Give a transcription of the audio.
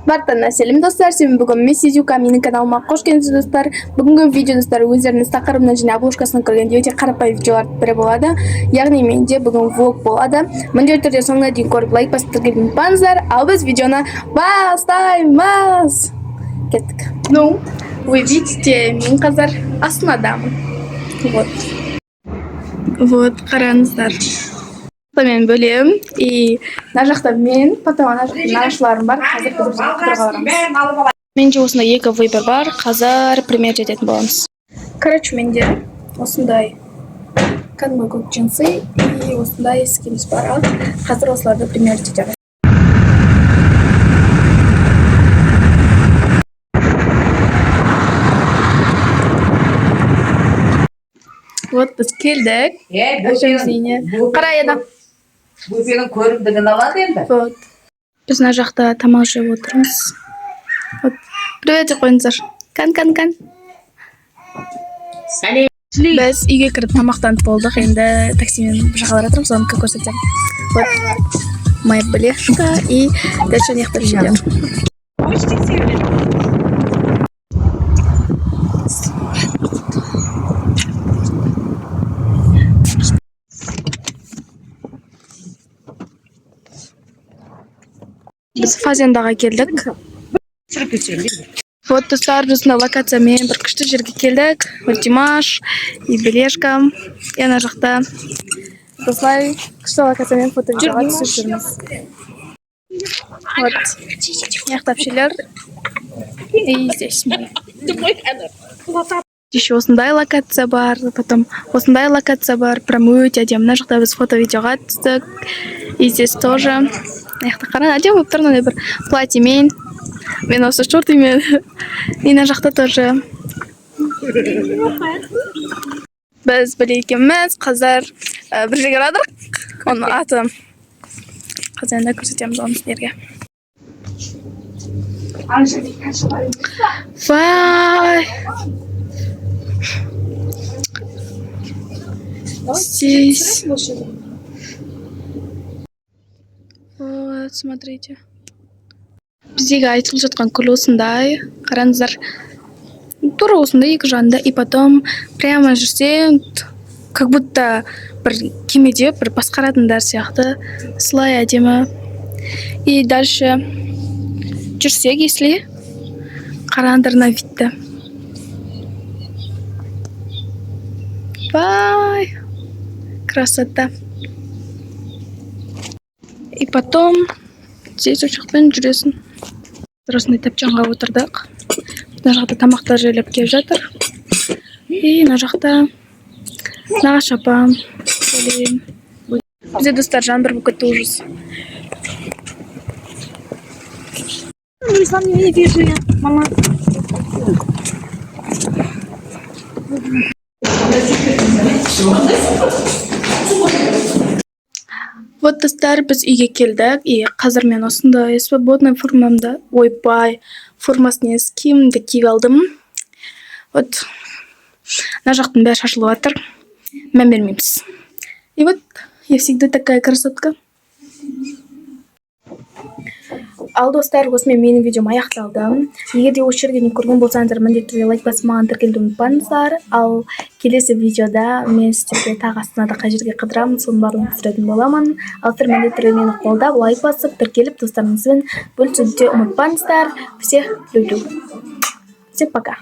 Бартан сәлем достар, сен бүгін Мессизюка менің каналыма қош келдіңіз достар. Бүгінгі видео достар өздеріңіз тақырыбынан және обложкасынан көргенде өте қарапайым видеолардың бірі болады. Яғни менде бүгін влог болады. Міндетті түрде соңына дейін көріп лайк басып ұмытпаңыздар. Ал біз видеоны бастаймыз. Кеттік. Ну, вы видите, мен қазір Астанадамын. Вот, қараңыздар. Мен бөлем, и мына жақта мен, потом ана жақта нағашыларым бар, қазір біз қыдырға барамыз. Менде осындай екі выбор бар, қазір пример ететін боламыз. Короче, менде осындай кәдімгі көк джинсы и осындай скинс бар. Қазір осыларды пример етеміз. Вот біз келдік. Қарай еді. Бұл сенің көрімдігін алады енді. Вот. Біз мына жақта тамақ жеп отырмыз. Вот. Привет деп қойыңыздар. Кан. Сәлем. Біз үйге кіріп тамақтанып болдық. Енді таксимен бір жаққа бара жатырмыз, соны көрсетемін. Вот. Моя беляшка и дальше нехто ждет. Біз Фазендаға келдік. Вот достар, біздің локациямен бір күшті жерге келдік. Вот Димаш и Белешка. И ана жақта осылай күшті локациямен фото видеоға түсіп жүрміз. Вот. Яқтап шелер. И здесь мы. Еще осындай локация бар, потом осындай локация бар. Прям өте әдемі. Мына жақта біз фото видеоға түстік. И здесь тоже. Яқты қаран әдем болып тұрмын, бір платьемен, мен осы шортымен, и мына жақта тоже. Біз біле екенбіз, қазір бір жерге барадық, оның аты. Қазір енді көрсетеміз оны сіздерге. Вай! Здесь. Вот, смотрите. Біздегі айтылып жатқан күл осындай. Қараңыздар. Тура осындай екі жанында. И потом прямо жүрсең, как будто бір кемеде бір басқаратындар сияқты. Слай әдемі. И дальше жүрсек, если қараңдар на видті. Бай! Красота. И потом здесь ұшықпен жүресің. Осындай тапчанға отырдық. Мына жақта тамақтар жайлап келіп жатыр. И мына жақта нағашы апам. Бізде достар жаңбыр болып кетті, ужас. Сам не вижу я, мама. Вот достар, біз үйге келдік, и қазір мен осындай свободный формамда, ойбай, формасын киімді киіп алдым. Вот, мына жақтың бәрі шашылып жатыр, мән бермейміз. И вот, я всегда такая красотка. Ал достар, осымен менің видеом аяқталды. Егер де осы жерге көрген болсаңыздар, міндетті түрде лайк басып маған тіркелуді ұмытпаңыздар. Ал келесі видеода мен сіздерге тағы Астанада қай жерге қыдырамын, соның барлығын түсіретін боламын. Ал сіздер міндетті түрде мені қолдап, лайк басып, тіркеліп достарыңызбен бөлісуді ұмытпаңыздар. Всех люблю. Всем пока.